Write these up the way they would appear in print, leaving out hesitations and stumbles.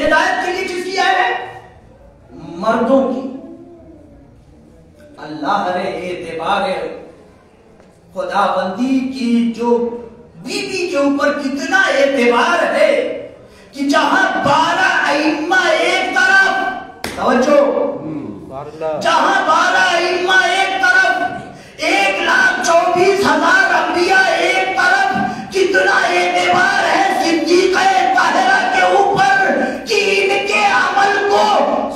हिदायत के लिए किसकी आए हैं? मर्दों की। अल्लाह रे एतबार खुदाबंदी की जो बीवी के ऊपर कितना एतबार है कि जहां 12 अइम्मा एक तरफ, तवज्जो, जहां 12 अइम्मा एक तरफ, 1,24,000 अंबिया एक तरफ, कितना एतबार है सिद्दीक़ ताहिरा के ऊपर कि इनके अमल को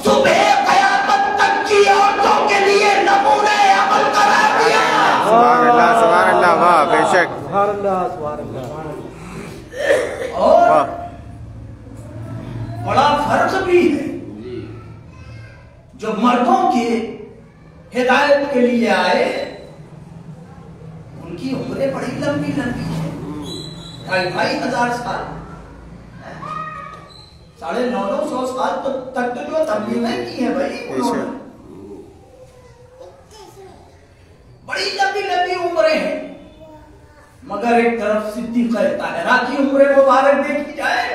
सुबह क़यामत तक की औरतों के लिए नमूने अमल करार दिया। सुभान अल्लाह, वाह, बेशक, सुभान अल्लाह। और बड़ा फर्क भी है, जो मर्दों के हिदायत के लिए आए उनकी उम्रें बड़ी लंबी लंबी है, 2,500 साल, 950 साल तो तक तो जो तबलीगें की है भाई उन्होंने, बड़ी लंबी लंबी उम्रें हैं। मगर एक तरफ सिद्दीक़ ताहिरा की उम्र मुबारक देखी जाए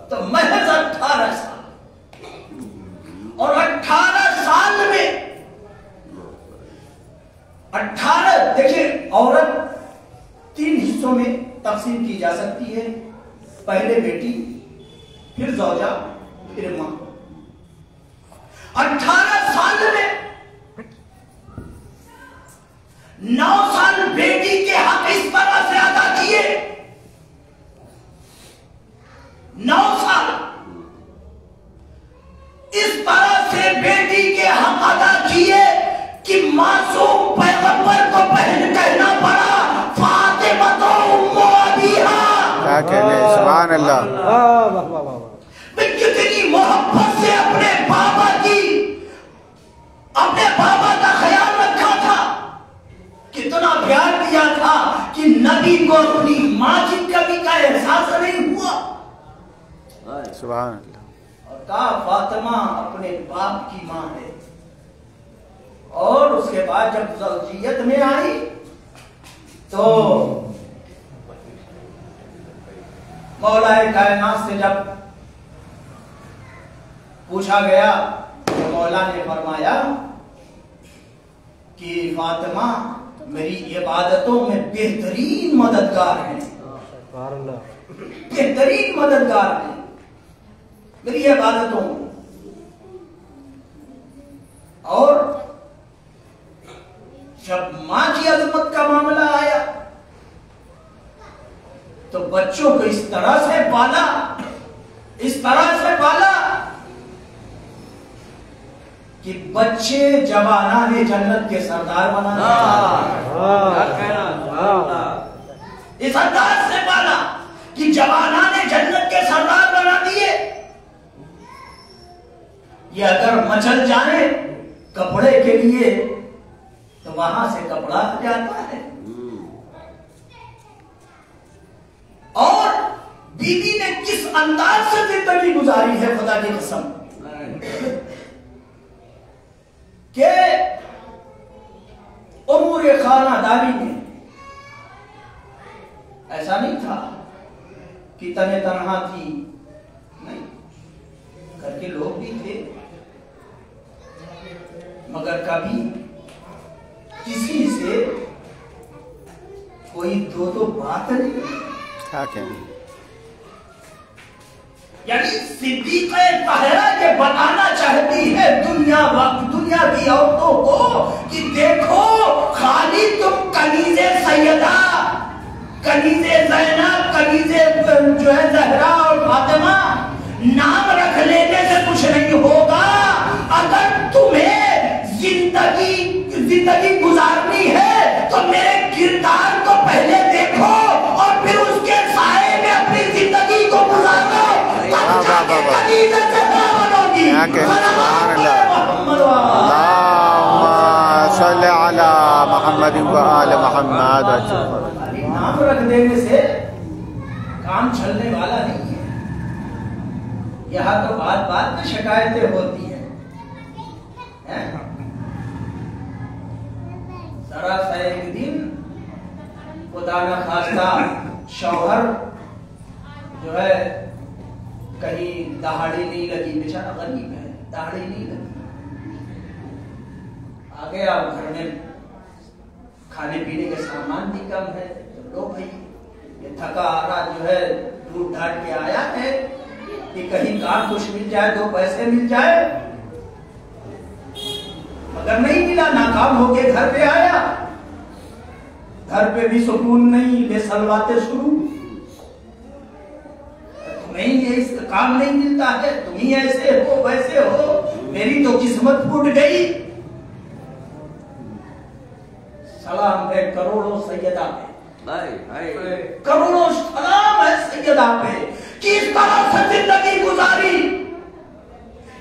तो महज 18 साल, और 18 साल में 18, देखिए औरत 3 हिस्सों में तकसीम की जा सकती है, पहले बेटी, फिर ज़ौजा, फिर मां। 18 साल में 9 साल बेटी के हक इस तरह से अदा किए, 9 साल इस तरह से बेटी के हक अदा किए कि मासूम पैगंबर को बहन कहना पड़ा, फातिमा तो उम्मो अबीहा। क्या कहने, सुभान अल्लाह, वाह वाह वाह। कितनी मोहब्बत से अपने बाबा की, अपने बाबा का ख्याल रखा था, कितना प्यार दिया था कि नबी को अपनी माँ की कमी का एहसास नहीं हुआ। सुभान अल्लाह। और कहा फातिमा अपने बाप की माँ है। और उसके बाद जब ज़ौजियत में आई तो मौलाए कायनात से जब पूछा गया तो मौला ने फरमाया कि फातिमा मेरी इबादतों में बेहतरीन मददगार है, बेहतरीन मददगार है मेरी इबादतों में। और जब मां की अजमत का मामला आया तो बच्चों को इस तरह से पाला, इस तरह से पाला कि बच्चे जवाना ने जन्नत के सरदार बना दिए। इस अंदाज से पाला कि जवाना ने जन्नत के सरदार बना दिए। ये अगर मचल जाए कपड़े के लिए तो वहां से कपड़ा आ जाता है। और बीबी ने किस अंदाज से जिंदगी गुजारी है, खुदा की कसम, के उमूर खानादारी में ऐसा नहीं था कि तने तनहा थी, नहीं, घर के लोग भी थे, मगर कभी किसी से कोई दो बात नहीं। क्या कहने, यानी सिद्दीक़ ताहिरा ये बताना चाहती है दुनिया की औरतों को कि देखो, खाली तुम कनीज़े सैयदा, कनीज़े ज़ैनब, कनीज़े जो है ज़हरा और फातिमा नाम रख लेने से कुछ नहीं होगा। अगर तुम्हें जिंदगी गुजारनी है तो मेरे किरदार को पहले देखो और फिर उसके साए में अपनी जिंदगी को गुजारो। नाम रख देने से काम चलने वाला नहीं है। यहाँ तो बात बात में शिकायतें होती हैं। जरा सा एक दिन खुदा न खास्ता शौहर जो है कहीं दहाड़ी नहीं लगी, बेचारा गरीब है, दहाड़ी नहीं लगी। आ गया घर में, खाने पीने के सामान भी कम है, तो लो भाई ये थका हारा जो है दूर ढाट के आया है कि कहीं काम कुछ मिल जाए, 2 पैसे मिल जाए। मगर नहीं मिला, नाकाम होके घर पे आया। घर पे भी सुकून नहीं, बेसलवाते शुरू। तुम्हें ये इसका काम नहीं मिलता है, तुम ही ऐसे हो वैसे हो, मेरी तो किस्मत फूट गई। सलाम है करोड़ों सैयदा पे, करोड़ों सलाम है सैयदा पे कि इस तरह से जिंदगी गुजारी,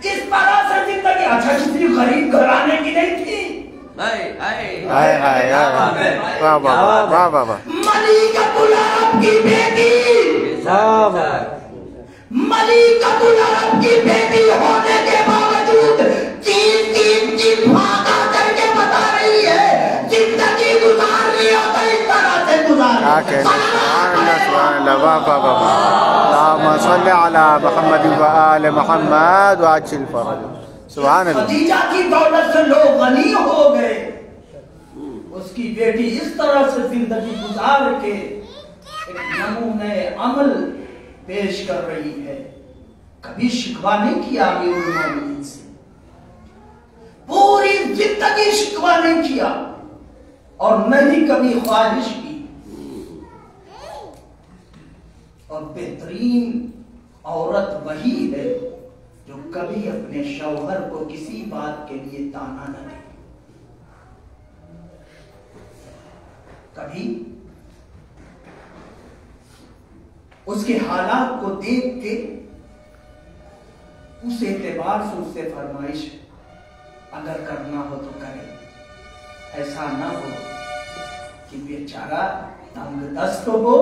इस तरह से जिंदगी। अच्छा किसी गरीब घराने की नहीं थी। हाय हाय वाह वाह वाह वाह वाह। मलिकातुल अरब की बेटी, मलिकातुल अरब की बेटी होने के बावजूद तीन चीज भागा करके बता रही है जिंदगी गुजारनी हो तो इस तरह से गुजारनी। सुभान अल्लाह वाह वाह वाह। अल्लाहुम्मा सल्ली अला मुहम्मद व आले मुहम्मद व अज्जिल फरज। सुभान अल्लाह। खदीजा की दौलत से लोग गनी हो गए। उसकी बेटी इस तरह से जिंदगी गुजार के एक नमूने अमल पेश कर रही है। कभी शिकवा नहीं किया अमीरुल मोमिनीन से, पूरी जिंदगी शिकवा नहीं किया और न ही कभी ख्वाहिश की। और बेहतरीन औरत वही है जो कभी अपने शौहर को किसी बात के लिए ताना न दे, कभी उसके हालात को देख के उस एतबार से उससे फरमाइश अगर करना हो तो करे। ऐसा ना हो कि बेचारा तंग दस्त हो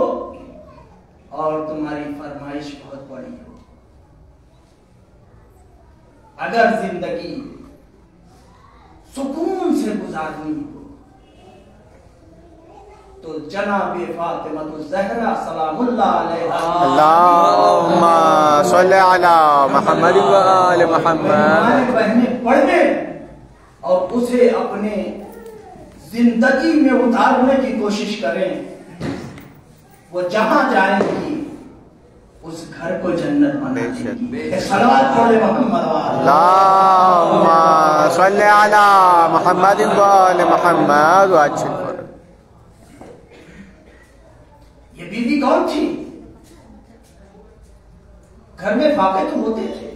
और तुम्हारी फरमाइश बहुत बड़ी हो। अगर जिंदगी सुकून से गुजारनी हो तो जनाबे फातिमा ज़हरा सलामुल्लाह अलैहा, अल्लाहुम्मा सल्ली अला मुहम्मद व आले मुहम्मद, बहनें पढ़ने और उसे अपने जिंदगी में उतारने की कोशिश करें। वो जहां जाएंगी उस घर को जन्नत बना देंगी। सलवात पढ़े मोहम्मद। अल्लाहुम्मा सल्ली अला मुहम्मद व आले मुहम्मद व अज्जिल फरज। ये बीवी कौन थी? घर में फाके तो होते थे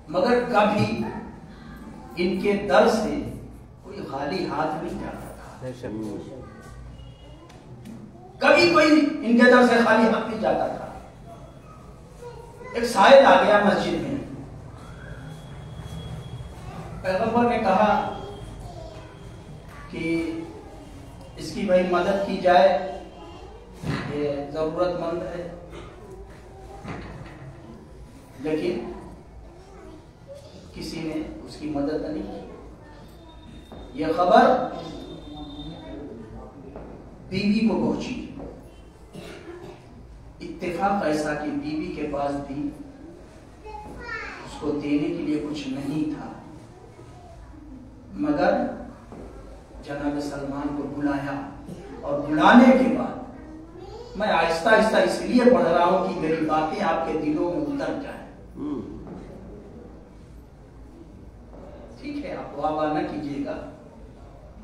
मगर कभी इनके दर से कोई खाली हाथ नहीं जाता था। कभी कोई इनके दर से खाली हाथ नहीं जाता था। एक शायर आ गया मस्जिद में, पैगंबर ने कहा कि इसकी भाई मदद की जाए, ये जरूरतमंद है। लेकिन किसी ने उसकी मदद नहीं की। यह खबर बीवी को पहुंची। इत्तेफाक ऐसा कि बीवी के पास भी उसको देने के लिए कुछ नहीं था, मगर जनाब सलमान को बुलाया और बुलाने के बाद मैं आहिस्ता आहिस्ता इसलिए पढ़ रहा हूं कि मेरी बातें आपके दिलों में उतर जाए। ठीक है, आप वाह न कीजिएगा,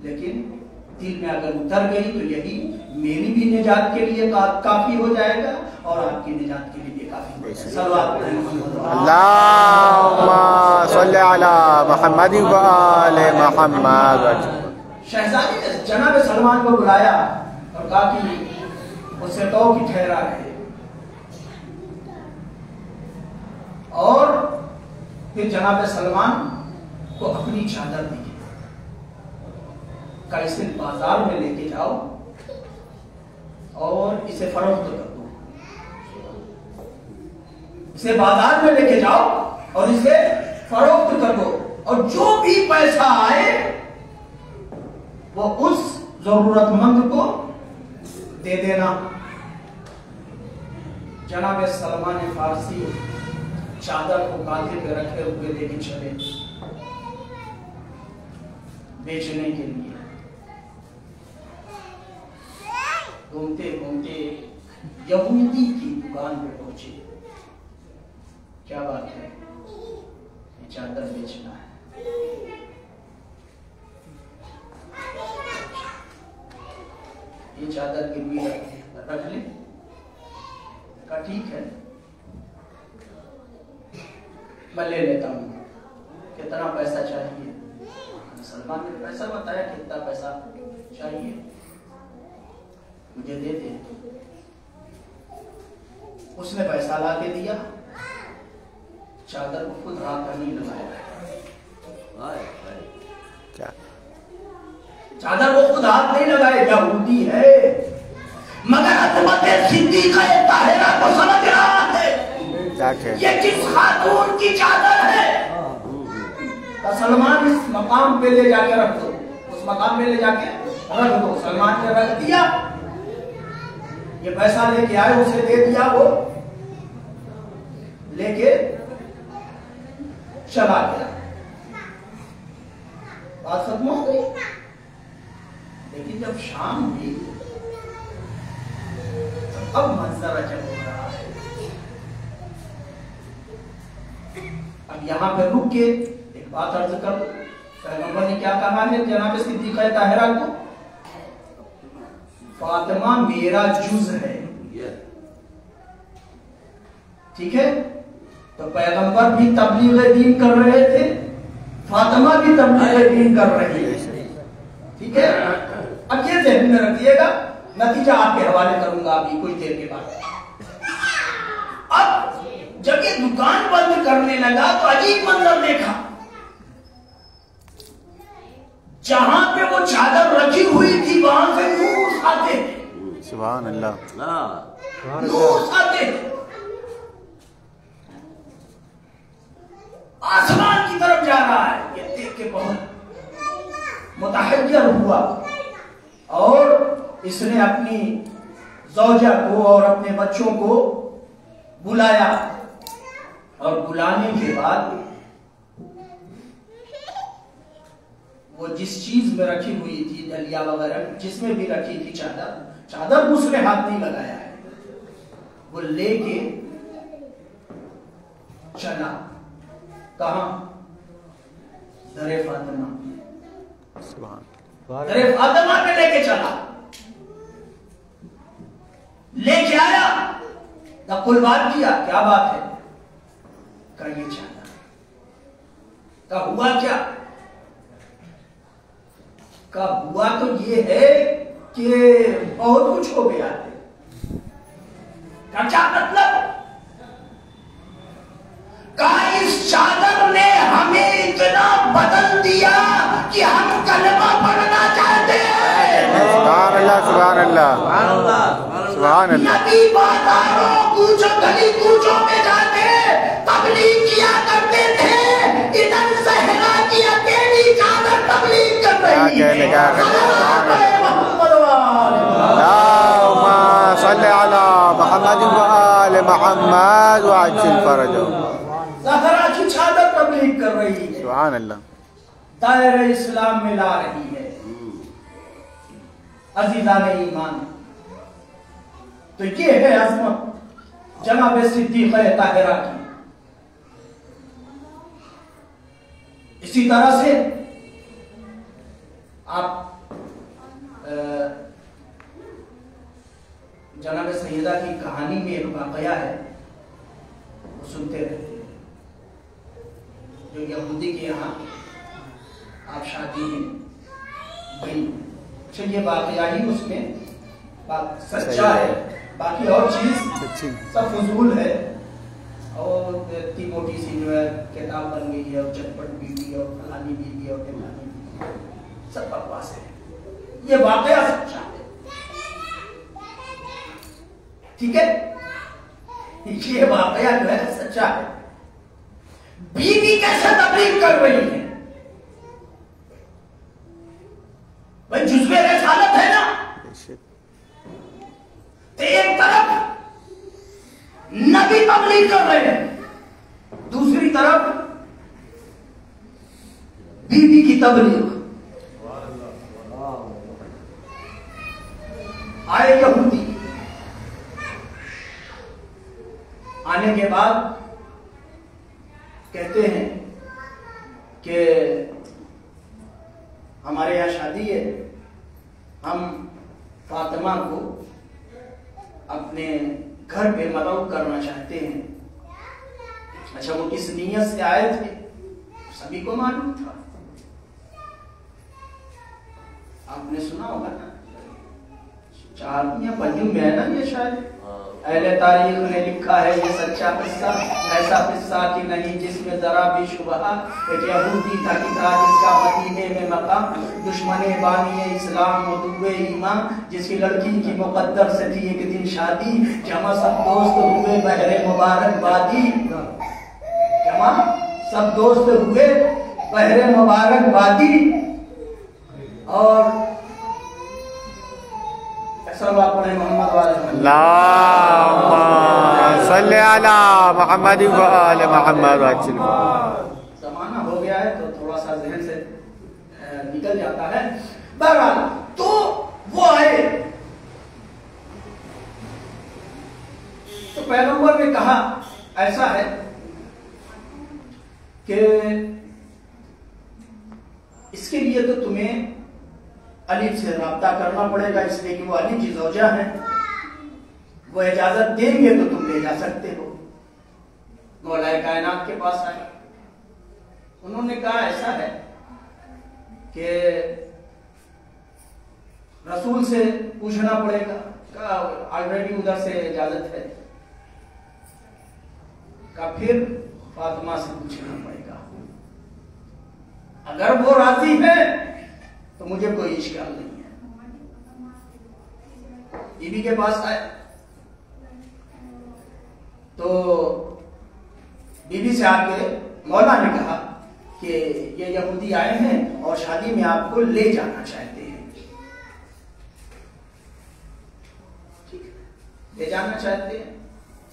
लेकिन दिल में अगर उतर गई तो यही मेरी भी निजात के लिए काफी हो जाएगा और आपकी निजात के लिए काफी हो जाएगा। सल्लल्लाहु अलैहि वसल्लम। अल्लाहुम्मा सल्ली अला मुहम्मद व आले मुहम्मद। शहजादी ने जनाब सलमान को बुलाया और कहा कि उससे कहो कि ठहरा रहे, और फिर जनाब सलमान को अपनी चादर दी, का इसे बाजार में लेके जाओ और इसे फरोख्त कर दो। इसे बाजार में लेके जाओ और इसे फरोख्त कर दो, और जो भी पैसा आए वो उस जरूरतमंद को दे देना। जनाब सलमान फारसी चादर को कांधे पे रखे हुए लेके चले बेचने के लिए। घूमते घूमते यहूदी की दुकान पे पहुंचे। क्या बात है, ये चादर बेचना है। ये चादर गिरवी रख ले। कहा ठीक है, मैं ले लेता हूँ। कितना पैसा चाहिए? सलमान ने पैसा बताया, कितना पैसा चाहिए मुझे दे दे। उसने पैसा ला के दिया। चादर को खुद हाथ नहीं लगाया। क्या? चादर को खुद हाथ नहीं लगाए, यहूदी है, मगर हुकूमत सिद्दीक़ा ताहिरा को समझ रहा है ये किस खातून की चादर है। सलमान इस मकाम पे ले जाके रख दो, उस मकाम पे ले जाके रख दो। सलमान ने रख दिया। ये पैसा लेके आए, उसे दे दिया। वो लेके चला गया। बात खत्म हो गई। लेकिन जब शाम हुई तो अब मंजर अजब हो रहा है। अब यहां पे रुक के एक बात अर्ज कर दो। पैगंबर ने क्या कहा है जनाब सिद्दीक़ा ताहिरा को? फातिमा मेरा जुज है। ठीक है, तो पैगंबर भी तबलीग दीन कर रहे थे, फातिमा भी तबलीग दीन कर रही है। ठीक है, अब ये ध्यान में रखिएगा। नतीजा आपके हवाले करूंगा अभी कुछ देर के बाद। अब जब ये दुकान बंद करने लगा तो अजीब मंजर देखा। जहां पे वो चादर रखी हुई थी वहां से नूर आते थे। सुभान अल्लाह। नूर आते आसमान की तरफ जा रहा है। ये देख के बहुत मुतहज्जर हुआ और इसने अपनी ज़ौजा को और अपने बच्चों को बुलाया। और बुलाने के बाद वो जिस चीज में रखी हुई थी, दलिया वगैरह जिसमें भी रखी थी चादर उसने हाथ नहीं लगाया है। वो लेके चला। कहां? दरे फातिमा। दरे फातिमा पे लेके चला। लेके आया, कुल बात किया। क्या बात है? का ये चादर का हुआ क्या? का हुआ तो ये है कि बहुत कुछ हो गया है। का क्या मतलब? कहा इस चादर ने हमें इतना बदल दिया कि हम कलमा पढ़ना चाहते हैं। सुभान अल्लाह, सुभान अल्लाह, सुभान अल्लाह। नबी बाजारों कूचों गली कूचों में जाते तबलीग किया करते थे। इधर सहरा की अकेली चादर तबलीग कर रही है। सल्ले अला मुहम्मद व आले मुहम्मद व अज्जिल फरजहु। सहरा की चादर तबलीग कर रही है। सुभान अल्लाह। दायरे इस्लाम में ला रही है। अजीज़ाने ईमान, तो ये है अज़मत जनाब सिद्दीक़ा ताहिरा की। इसी तरह से आप जनाब सैयदा की कहानी में एक वाक़या है, वो सुनते रहते हैं। जो यहूदी के यहाँ आप शादी में गई, ये वाक़या ही उसमें सच्चा है, बाकी और चीज सब फजूल है। और इतनी मोटी सी जो है किताब बन गई है, और चटपट बीवी और फलानी बीवी और ढिमानी बीवी, सब बकवास है। ये वाक़या सच्चा है। ठीक है, ये वाक़या जो है सच्चा है। बीवी कैसे तबलीग कर रही है? भाई जुज़्वे रिसालत है ना। तो एक तरफ नबी तबलीग कर रहे हैं, तबलीग। आए यहूदी, आने के बाद कहते हैं कि हमारे यहाँ शादी है, हम फातिमा को अपने घर पे मदऊ करना चाहते हैं। अच्छा, वो किस नीयत से आए थे सभी को मालूम था, आपने सुना होगा ना, 4 या 5 में है ना ये शायद। अहले तारीख ने लिखा है ये सच्चा किस्सा, ऐसा किस्सा कि नहीं जिसमें जरा भी शुबहा। एक यहूदी था कि था जिसका मदीने में मकाम, दुश्मने बानी इस्लाम मदुए ईमान, जिसकी लड़की की मुकद्दर से थी एक दिन शादी। जमा सब दोस्त हुए बहरे मुबारकबादी, जमा सब दोस्त हुए बहरे मुबारकबादी। और मोहम्मद जमाना हो गया है तो थोड़ा सा जहन से निकल जाता है। बहरहाल तो वो आए तो पैगंबर ने कहा ऐसा है कि इसके लिए तो तुम्हें अली से राब्ता करना पड़ेगा, इसलिए कि वो अली की ज़ौजा है, वो इजाजत देंगे तो तुम ले जा सकते हो। मौलाए कायनात के पास आए, उन्होंने कहा ऐसा है कि रसूल से पूछना पड़ेगा, कहा ऑलरेडी उधर से इजाजत है, कहा फिर फातिमा से पूछना पड़ेगा, अगर वो राजी है तो मुझे कोई इश्काल नहीं है। बीबी के पास आए तो बीबी से आके मौला ने कहा कि ये यहूदी आए हैं और शादी में आपको ले जाना चाहते हैं। ठीक है, ले जाना चाहते हैं।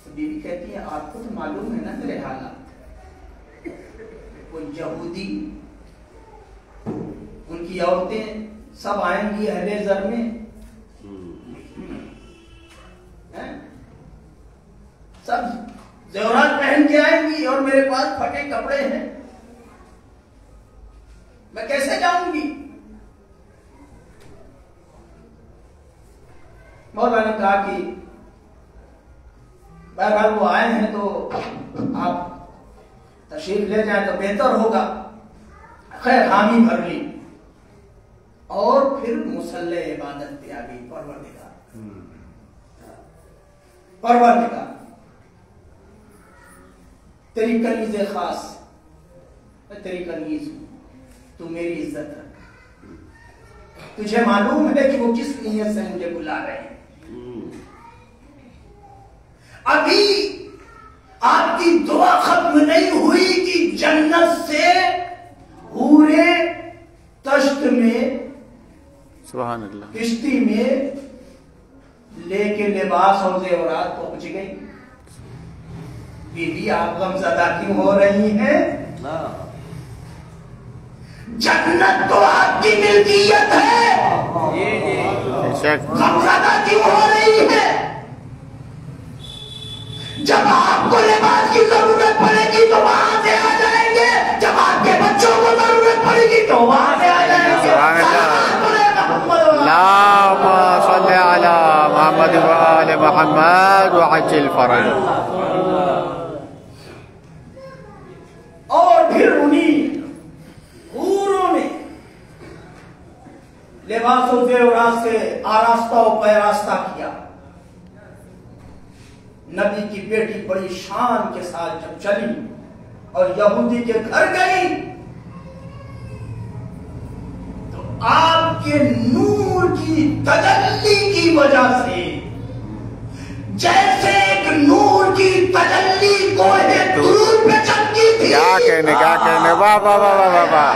तो बीबी कहती है आपको तो मालूम है ना मेरे हालात, वो यहूदी, उनकी औरतें सब आएंगी अहले ज़र में, सब ज़ेवरात पहन के आएंगी और मेरे पास फटे कपड़े हैं, मैं कैसे जाऊंगी। मौला ने कहा कि बहरहाल वो आए हैं तो आप तशरीफ ले जाएं तो बेहतर होगा। खैर हामी भर ली और फिर मुसल्ले इबादत पे आ गई। परवरदिगार तेरी कनीज़ खास, मैं तेरी कनीज़ हूं, तू मेरी इज्जत रख। तुझे मालूम है कि वो किस नीयत से मुझे बुला रहे हैं। अभी आपकी दुआ खत्म नहीं हुई कि जन्नत से पूरे तश्त में सुभान अल्लाह किश्ती में लेके लिबास और ज़ेवरात पहुंच गई। बीबी आप गमज़दा क्यों हो रही हैं? जन्नत तो आपकी मिल्कियत है, गमज़दा क्यों हो रही है? जब आपको लिबास की जरूरत पड़ेगी तो वहां से आ जाएंगे, जब आपके बच्चों को जरूरत पड़ेगी तो वहां से आ जाएंगे। मोहम्मद व आले मोहम्मद व अज्जिल फरज। और फिर उन्हीं हूरों ने लिबासों ज़ेवरात से आरास्ता और पैरास्ता किया। नबी की बेटी बड़ी शान के साथ जब चली और यहूदी के घर गई तो आपके नूर की तजल्ली की वजह से, जैसे एक नूर की तजल्ली कोहे तूर पे चमकी थी। क्या कहने वाह वाह वाह वाह वाह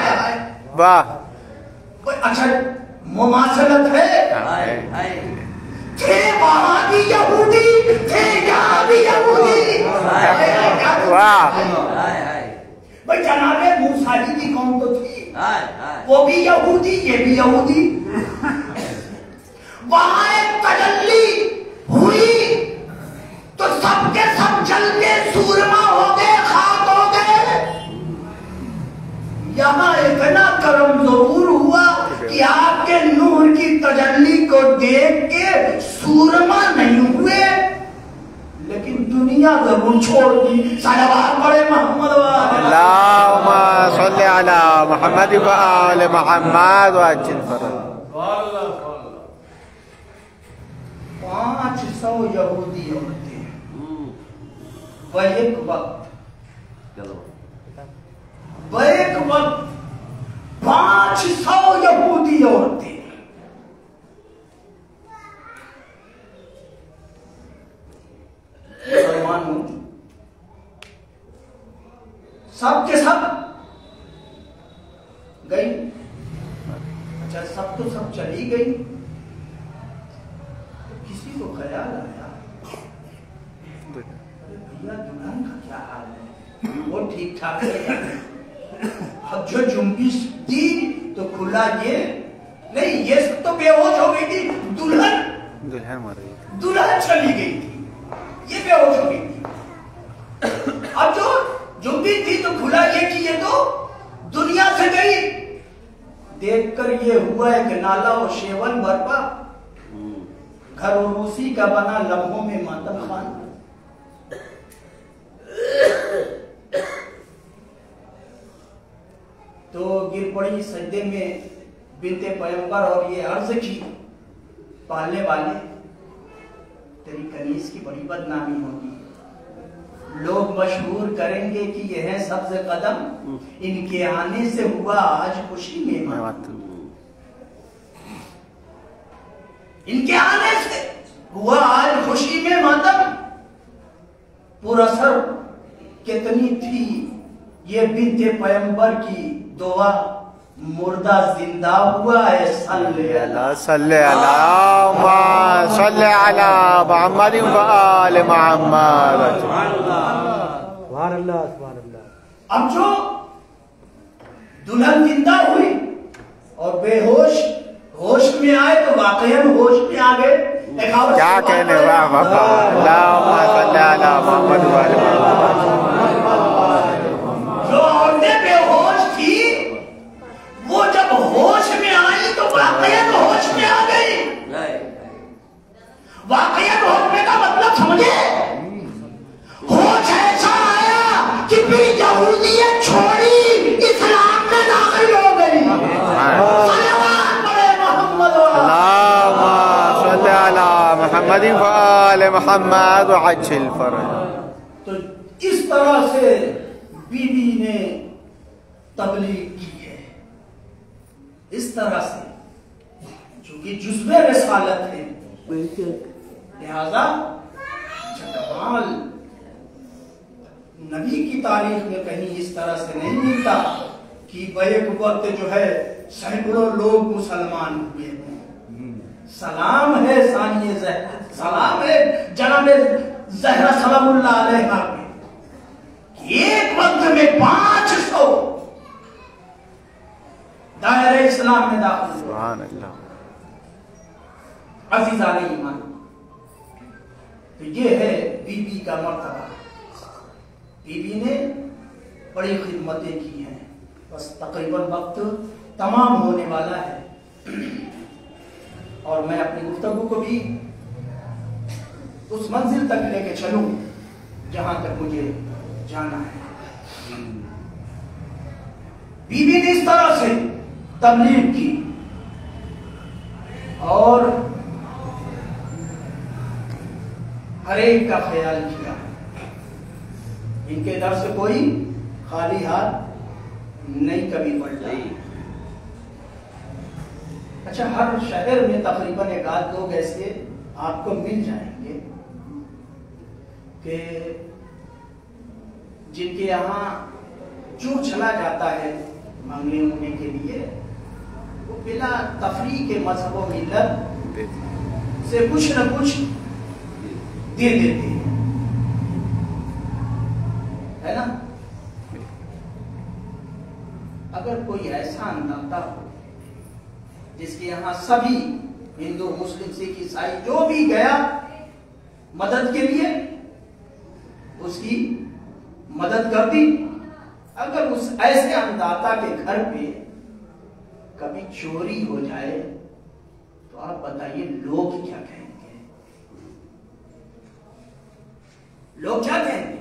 वाह। अच्छा मुमासलत है, थे वहां भी यहूदी, थे यहाँ भी यहूदी। वाह। भाई जनाबे मूसा जी की कौम तो थी, वो भी यहूदी, ये भी यहूदी। वहां एक तजल्ली हुई तो सबके सब जल के सूरमा हो गए, खाक हो गए। यहां इतना करम जरूर हुआ कि आपके नूर की तजल्ली को देख के सूरमा नहीं हुए, लेकिन दुनिया जरूर छोड़ दी। सलवात पढ़े मोहम्मद अल्लाहुम्मा सल्ली अला मुहम्मद व आले मुहम्मद व अज्जिल फरज। 500 यहूदी औरतें बैक वक्त 500 यहूदी औरतें। सब के सब गई। अच्छा, सब तो सब चली गई, तो किसी को ख्याल आया, अरे भैया दुल्हन का क्या हाल है, वो ठीक ठाक है। अब जो जुम्बिश दी तो खुला ये नहीं, ये सब तो बेहोश हो गई थी, दुल्हन मर गई, दुल्हन चली गई थी, ये बेहोश हो गई थी। अब जो जुम्बिश थी तो खुला ये कि ये तो दुनिया से गई। देखकर ये हुआ एक नाला और शेवन बरपा, घर उसी का बना लम्हों में मातम खान। तो गिर पड़ी सजदे में बिनते पैगंबर और ये अर्ज की, पालने वाले तेरी कनीज की बड़ी बदनामी होगी, लोग मशहूर करेंगे कि ये है सब्ज़ कदम, इनके आने से हुआ आज खुशी में मातम, इनके आने से हुआ आज खुशी में मातम। पुरअसर कितनी थी ये बिनते पैगंबर की दुआ, मुर्दा जिंदा हुआ है। सल्ले अला मुहम्मद व आले मुहम्मद। अब जो दुल्हन जिंदा हुई और बेहोश होश में आए तो वाकईन होश में आ गए। क्या कहने, वाह बाबा, अल्लाहुम्मा सल्ली अला मुहम्मद व आले मुहम्मद। जो औरतें बेहोश थी वो जब होश में आई तो वाकईन होश में आ गई। वाकईन होश का मतलब समझे, होश ऐसा आया कि फिर यहूदियत छोड़ी, इस्लाम में दाखिल हो गई। अल्लाहुम्मा सल्ली अला मुहम्मद व आले मुहम्मद व अज्जिल फरज। तो इस तरह से बीबी ने तबलीग की है, इस तरह से, चूंकि जुज़्वे रिसालत है, लिहाजा जमाल नबी की तारीख में कहीं इस तरह से नहीं मिलता कि बैक वक्त जो है सैकड़ों लोग मुसलमान हुए हैं। सलाम है सानिए ज़हरा, सलाम है जनाब ज़हरा सलामुल्लाह अलैहा पे, एक वक्त में 500 दायरे इस्लाम में दाखिल हुए। सुभान अल्लाह। अज़ीज़ाने ईमान, तो ये है बीबी का मर्तबा। बीबी ने बड़ी खिदमतें की हैं। बस तकरीबन वक्त तमाम होने वाला है और मैं अपनी गुफ्तगू को भी उस मंजिल तक लेके चलूं जहां तक मुझे जाना है। बीबी ने इस तरह से तबलीग की और हर एक का ख्याल किया। इनके दर से कोई खाली हाथ नहीं कभी पलटा। अच्छा, हर शहर में तकरीबन एक आध लोग ऐसे आपको मिल जाएंगे कि जिनके यहाँ जो चला जाता है मांगने उंगने के लिए, वो बिना तफरी के मजहब व मिल्लत से कुछ न कुछ दे देते हैं, है ना। अगर कोई ऐसा अंदाता हो जिसके यहाँ सभी हिंदू मुस्लिम सिख ईसाई जो भी गया मदद के लिए, उसकी मदद कर दी। अगर उस ऐसे अंदाता के घर पे कभी चोरी हो जाए तो आप बताइए लोग क्या कहेंगे? लोग क्या कहेंगे?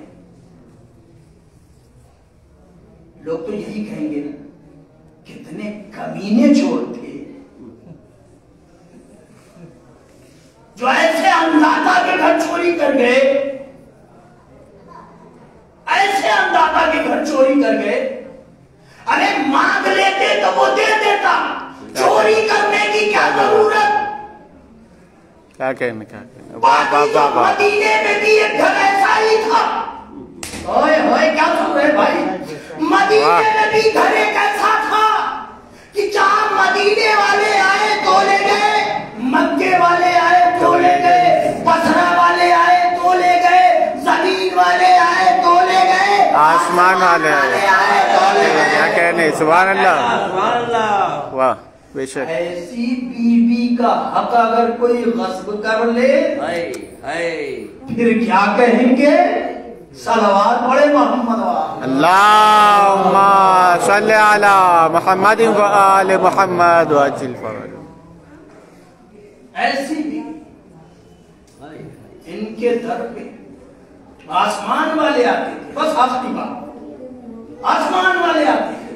लोग तो यही कहेंगे ना, कितने कमीने चोर थे जो ऐसे अंदाता के घर चोरी कर गए, ऐसे अंदाता के घर चोरी कर गए। अरे मांग लेते तो वो दे देता, चोरी करने की क्या जरूरत? क्या कहने, क्या कहने। वाह वाह वाह वाह। मदीने में भी एक घर ऐसा ही था। ओए होए क्या सुन रहे भाई? मदीने में भी घर एक ऐसा था कि जहां मदीने वाले आए तो ले गए, मक्के वाले आए तो ले गए, बसरा वाले आए तो ले गए, जमीन वाले आए तो ले गए, आसमान वाले आए तो ले गए। क्या कहने। सुभान अल्लाह, सुभान अल्लाह। वाह बेशक। ऐसी बीवी का हक अगर कोई गस्ब कर ले फिर क्या कहेंगे? सलवात पढ़े मोहम्मद वाले। अल्लाहुम्मा सल्ली अला मुहम्मद व आले मुहम्मद व अज्जिल फरज। ऐसी भी इनके दर पे आसमान वाले आते थे, बस आखिरी बात, आसमान वाले आते थे,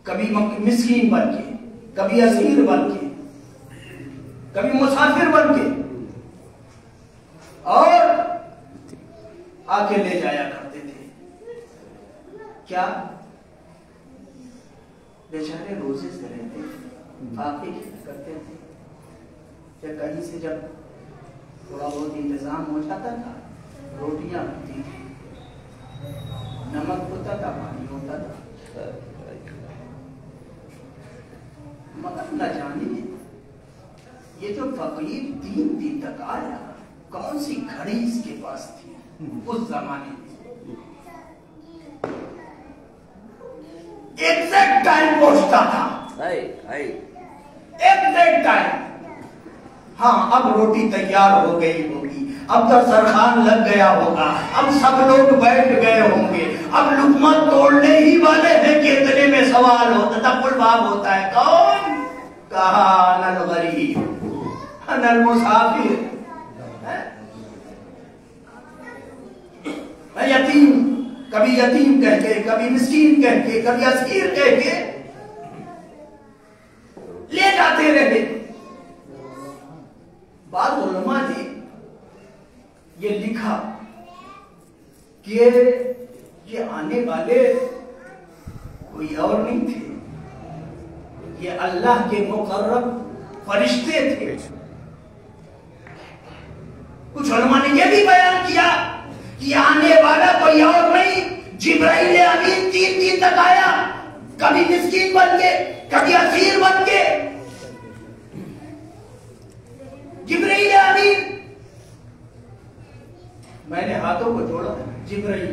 कभी मिस्कीन बन के, कभी असीर बन के, कभी मुसाफिर बन के, और आके ले जाया करते थे। क्या बेचारे रोजे से रहते, फाके करते थे, या कहीं से जब थोड़ा बहुत इंतजाम हो जाता था, रोटियां बनती थी, नमक होता था, पानी होता था, मगर न जाने ये जो फकीर 3 दिन तक आया, कौन सी घड़ी इसके पास थी उस जमाने में? एग्जैक्ट टाइम पहुंचता था, एग्जैक्ट टाइम। हाँ, अब रोटी तैयार हो गई होगी, अब दस्तरखान लग गया होगा, अब सब लोग बैठ गए होंगे, अब लुकमा तोड़ने ही वाले हैं कि इतने में सवाल होता था, कुलबाब होता है, कौन? कहा अनल गरीब अनल मुसाफिर, यतीम, कभी यतीम कह के, कभी मिस्कीन कह के, कभी असीर कह के ले जाते रहे। बाद उलमा ने ये लिखा कि ये आने वाले कोई और नहीं थे, ये अल्लाह के मुकर्रब फरिश्ते थे। कुछ उलमा ने यह भी बयान किया कि आने वाला कोई और नहीं, जिब्राइल अमीन 3 दिन तक आया, कभी मिस्कीन बन के, कभी असीर बन के। जिब्राइल अमीन, मैंने हाथों को जोड़ा, जिब्राइल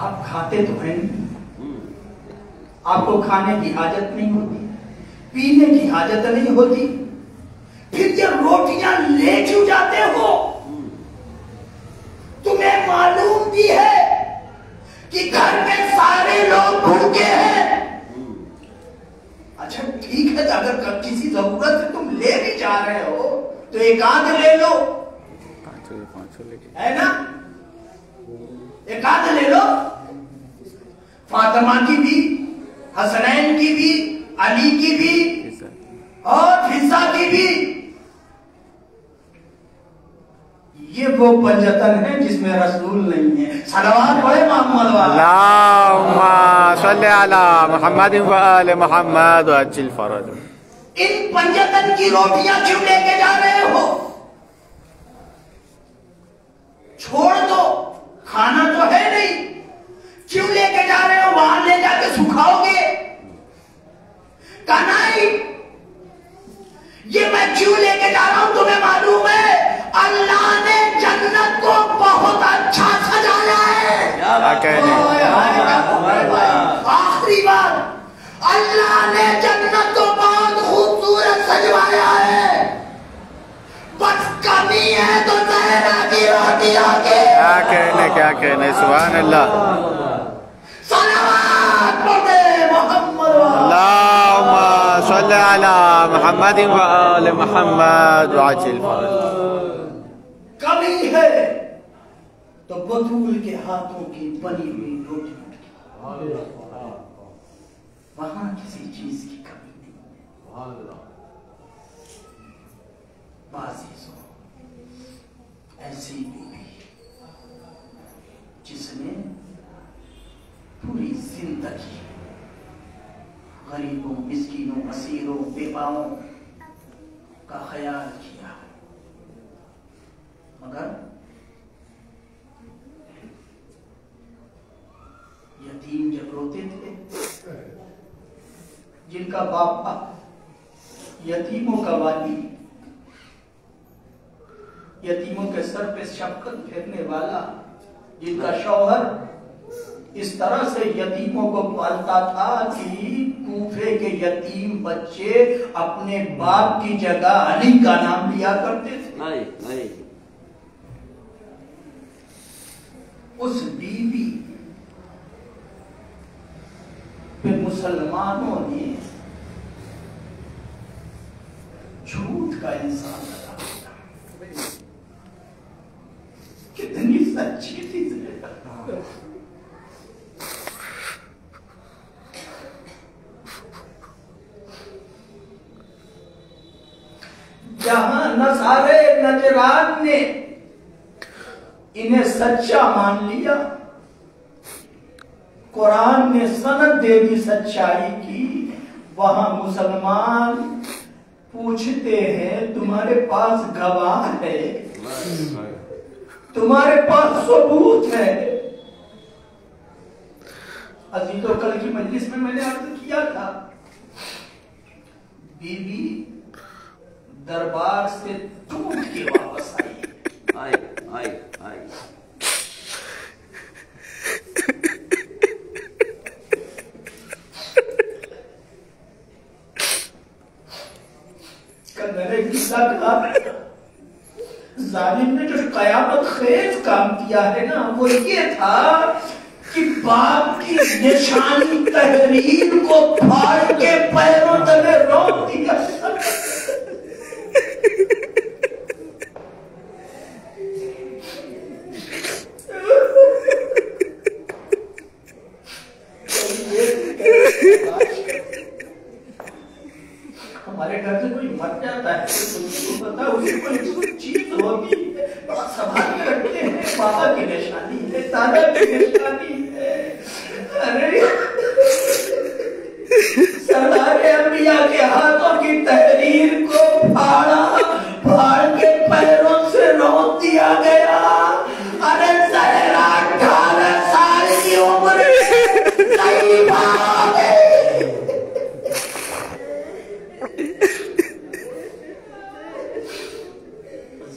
आप खाते तो हैं नहीं, आपको खाने की हाजत नहीं होती, पीने की हाजत नहीं होती, फिर ये रोटियां ले क्यों जाते हो? तुम्हें मालूम भी है कि घर में सारे लोग भूखे हैं। अच्छा ठीक है, अगर किसी जरूरत से तुम ले भी जा रहे हो तो एक आध ले लो, है ना? एक आध ले लो, फातिमा की भी, हसनैन की भी, अली की भी और फिजा की भी। ये वो पंजतन है जिसमें रसूल नहीं है। सलवात पढ़े मोहम्मद वाला। अल्लाहुम्मा सल्ली अला मुहम्मद व आले मुहम्मद व अज्जिल फरज। इन पंजतन की रोटियां क्यों लेके जा रहे हो? छोड़ दो, खाना तो है नहीं, क्यों लेके जा रहे हो? वहां ले जाके सुखाओगे? कनाई, ये मैं क्यों लेके जा रहा हूं तुम्हें मालूम है? अल्लाह ने जन्नत को बहुत अच्छा सजाया है। अल्लाह ने जन्नत को बहुत खूबसूरत सजवाया है, बस कमी है तो ज़हरा की रोटियों की। क्या कहने सुभान अल्लाह। सलावत पढ़े मोहम्मद अल्लाहुम्मा सल्ली अला मुहम्मद व आले मुहम्मद व अज्जिल फरज। कमी है तो बतूल के हाथों की बनी हुई रोटी, वहां किसी चीज की कमी नहीं। बाज़ीज़ों, ऐसी बीवी जिसने पूरी जिंदगी गरीबों, मिस्कीनों, असीरों, बेवाओं का ख्याल किया, मगर यतीम जब रोते थे, जिनका बाप यतीमों का वाली, यतीमों के सर पे शफकत फेरने वाला, जिनका शौहर इस तरह से यतीमों को पालता था कि कूफे के यतीम बच्चे अपने बाप की जगह अली का नाम लिया करते थे। उस बीवी पे मुसलमानों ने झूठ का इंसान लगा दिया। कितनी सच्ची थी। जहां नसारे नजरान ने इन्हें सच्चा मान लिया, कुरान ने सनद दे दी सच्चाई की, वहां मुसलमान पूछते हैं तुम्हारे पास गवाह है, तुम्हारे पास सबूत है। अजीजों, कल की मजलिस में मैंने अर्ज किया था, बीवी दरबार से टूट के वापस आई। मैंने किस्सा कहा, जालिम ने जो कयामत खेज काम किया है ना, वो ये था कि बाप की निशानी तहरीर को फाड़ के पैरों तले रोक दिया। हमारे घर से कोई मर जाता है तो तुमको पता, उसे कोई चीज होती है, बड़ा संभाल के रखते हैं, पापा की निशानी है, दादा की निशानी है। अरे सरदारे अंबिया के हाथों की तहरीर को फाड़ के पैरों से रोक दिया गया। अरे ज़हरा 18 साल की उम्र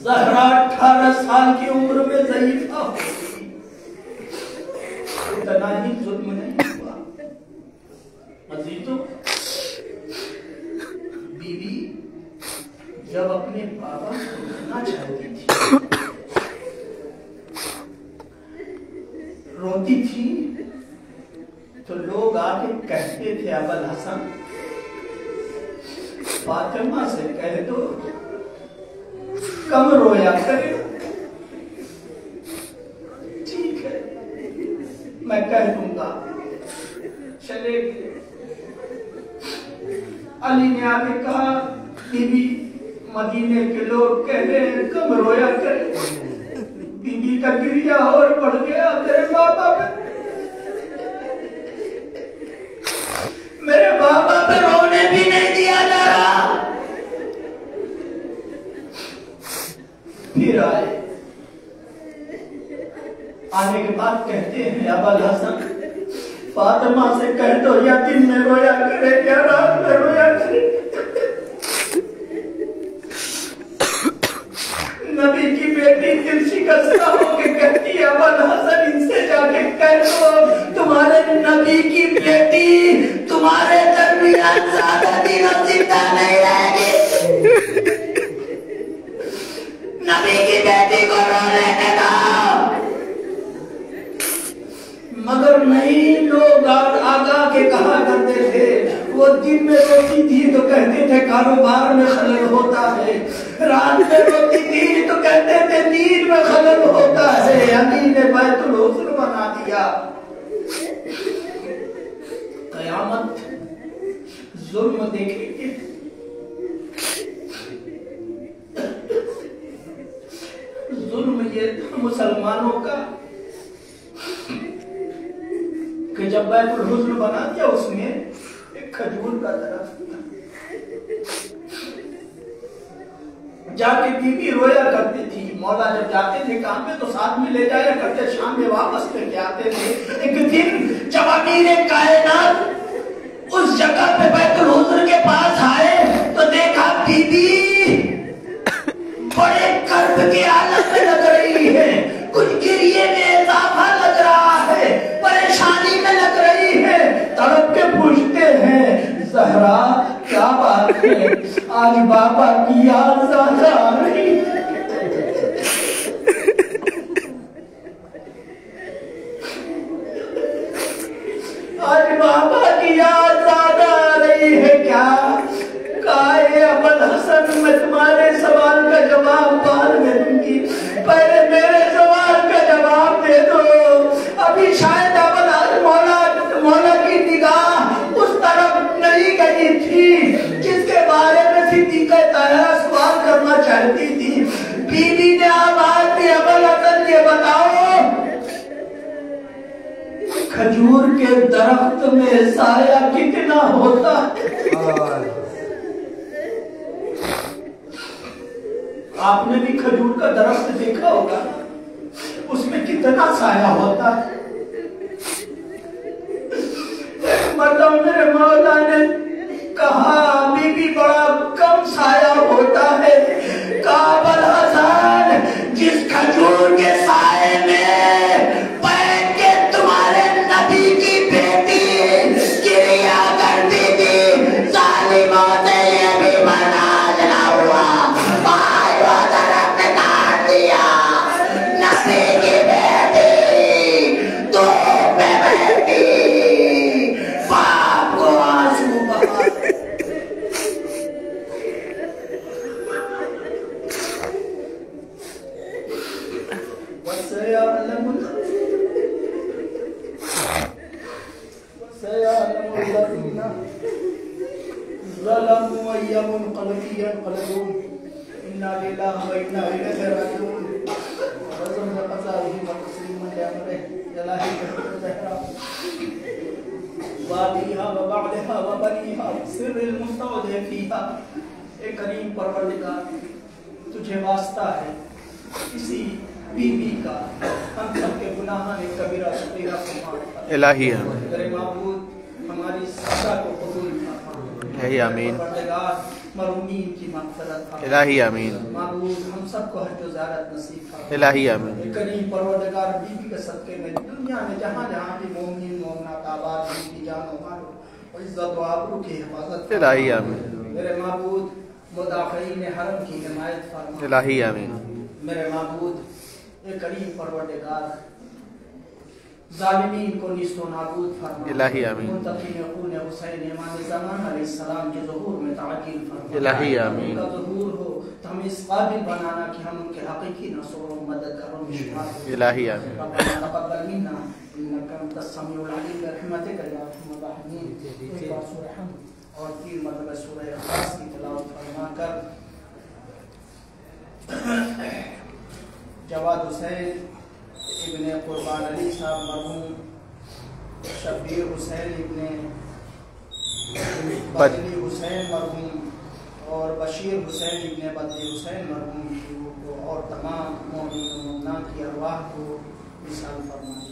ज़हरा 18 साल की उम्र में ज़ईफ़ा हो गई। इतना ही जुल्म नहीं हुआ अजीजों, बीवी जब अपने बाबा को रोना चाहती थी, रोती थी, तो लोग आके कहते थे अबुल हसन, फातिमा से कह दो कम रोया करे। ठीक है, मैं कह दूंगा। चले गए। अली ने आके कहा, बीबी मदीने के लोग कह रहे हैं कम रोया करे। बीबी का गिरिया और बढ़ गया। तेरे बाबा मेरे बाबा पे रोने भी नहीं दिया जा रहा। फिर आने के बाद कहते हैं अबुल हसन, फातिमा से कह दो या दिन में रोया करे या रात में रोया करे। नबी की बेटी दिल शिकस्त होके कहती है अबुल हसन, इनसे जाके कह दो तुम्हारे नबी की बेटी तुम्हारे मियां ज्यादा दिनों जिंदा नहीं रहेगी। नबी की बेटी को रोने देगा। मगर नहीं, लोग आगा के कहा करते थे, वो दिन में रोती थी तो कहते थे कारोबार में खलल होता है, रात में रोती थी तो कहते थे नींद में खलल होता है। अली ने बैतुल हुस्न बना दिया। कयामत जुल्म देखेंगे, जुल्म ये मुसलमानों का कि जब बैतुल हुस्न बना दिया उसमें एक खजूर का दरख्त था। जाके बीबी रोया करती थी। मौला जब जाते थे काम में तो साथ में ले जाया करते, शाम में वापस लेके आते थे। एक दिन जब अमीर कायनात उस जगह पे बैतुल हुस्न के पास आए तो देखा बीबी बड़े कर्ब की हालत में लग रही है, कुछ गिरिए में इजाफा लग रहा है, परेशानी में लग रही है। तड़प के पूछते हैं, ज़हरा क्या बात है, आज बाबा की याद ज़्यादा आ रही है। आज बाबा की याद ज्यादा आ रही है क्या? काहे अबुल हसन, मैं तुम्हारे सवाल का जवाब बाद में दूंगी, पहले मेरे सवाल का जवाब दे दो। अभी शायद अबुल मौला की निगाह उस तरफ नहीं गई थी जिसके बारे में सिद्दीक़े ताहिरा सवाल करना चाहती थी। बीबी ने आवाज दी, अबुल हसन ये बताओ, खजूर के दरख्त में साया कितना होता है? आपने भी खजूर का दरख्त देखा होगा, उसमें कितना साया होता है। मतलब मेरे मौला ने कहा बीबी बड़ा कम साया होता है। अबुल हसन, जिस खजूर के साए में बैठ के तुम्हारे नबी की बेटी क्रिया करती थी, जालिमों से ये भी बर्दाश्त ना हुआ, भाई वो दरख्त काट दिया। नबी की बेटी धूप में बैठी, बाप को आंसू बहा। करीम परवरदिगार, तुझे वास्ता है किसी बीवी का, हम सबके गुनाह ने कबीरा सगीरा को माफ कर। इलाही तेरे माबूद हमारी सजा को कबूल फरमा। आमीन। परवरदिगार मरूमीन की मग़फ़िरत फरमा। इलाही आमीन। माबूद हम सबको हज व ज़ियारत नसीब फरमा। इलाही आमीन। करीम परवरदिगार, बीवी के सदक़े में दुनिया में जहाँ जहाँ भी मोमिन मोमिनात आबाद हैं, की जान व माल और इज़्ज़त व आबरू की हिफाजत। इलाही आमीन। मेरे माबूद मुदाफ़िईन हरम की हिमायत फरमा। इलाही आमीन। मेरे माबूद करीम परवरदिगार, ज़ालिमीन को निस्तो नाबूद फरमा। इलाही आमीन। मुंतक़िम खून हुसैन इमाम ज़मान अलैहिस्सलाम के ज़ुहूर में ताजील फरमा। इलाही आमीन। उनका ज़ुहूर हो तो हमें इस काबिल बनाना कि हम उनके हक़ीक़ी नस्र व मददगारों में शुमार हो। इलाही आमीन। रब्बना तक़ब्बल मिन्ना इन्नका अंतस समीउल अलीम बिरहमतिका या अरहमर राहिमीन। एक बार सूरह हमद और 3 मरतबा सूरह इख़लास की तिलावत फरमाकर जवाद हुसैन इब्ने कुर्बान अली साहब मरहूम, शब्बीर हुसैन इब्ने बदली हुसैन मरहूम और बशीर हुसैन इब्ने बदली हुसैन मरहूम को और तमाम मोमिन व मोमिनात की अरवाह को विशाल फरमाएं।